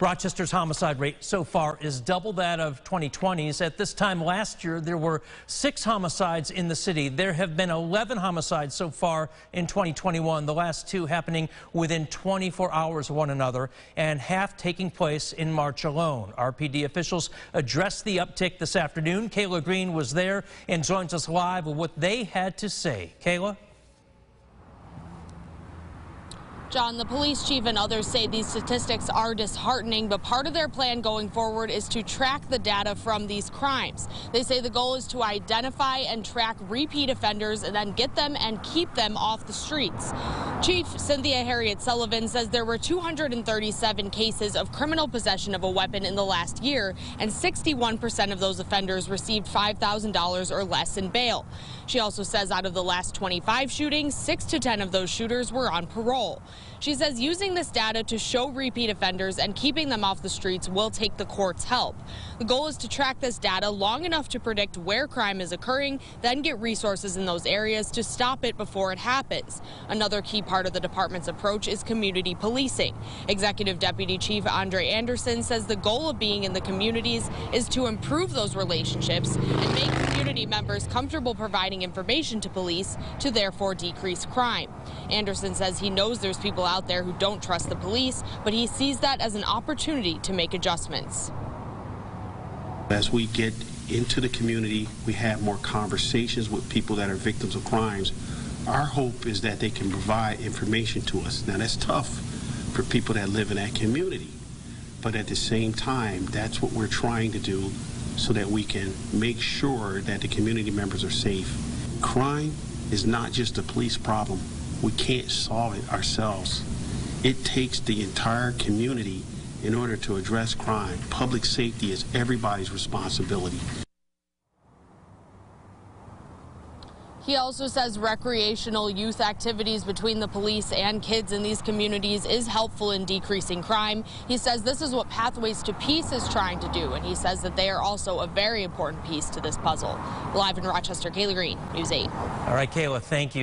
Rochester's homicide rate so far is double that of 2020's. At this time last year, there were 6 homicides in the city. There have been 11 homicides so far in 2021, the last 2 happening within 24 hours of one another, and half taking place in March alone. RPD officials addressed the uptick this afternoon. Kayla Green was there and joins us live with what they had to say. Kayla? John, the police chief and others say these statistics are disheartening, but part of their plan going forward is to track the data from these crimes. They say the goal is to identify and track repeat offenders and then get them and keep them off the streets. Chief Cynthia Harriet Sullivan says there were 237 cases of criminal possession of a weapon in the last year, and 61% of those offenders received $5,000 or less in bail. She also says out of the last 25 shootings, 6 to 10 of those shooters were on parole. She says using this data to show repeat offenders and keeping them off the streets will take the court's help. The goal is to track this data long enough to predict where crime is occurring, then get resources in those areas to stop it before it happens. Another key part of the department's approach is community policing. Executive Deputy Chief Andre Anderson says the goal of being in the communities is to improve those relationships and make community members comfortable providing information to police to therefore decrease crime. Anderson says he knows there's people out there who don't trust the police, but he sees that as an opportunity to make adjustments. As we get into the community, we have more conversations with people that are victims of crimes. Our hope is that they can provide information to us. Now, that's tough for people that live in that community, but at the same time, that's what we're trying to do so that we can make sure that the community members are safe. Crime is not just a police problem. We can't solve it ourselves. It takes the entire community in order to address crime. Public safety is everybody's responsibility. He also says recreational youth activities between the police and kids in these communities is helpful in decreasing crime. He says this is what Pathways to Peace is trying to do, and he says that they are also a very important piece to this puzzle. Live in Rochester, Kayla Green, News 8. All right, Kayla, thank you.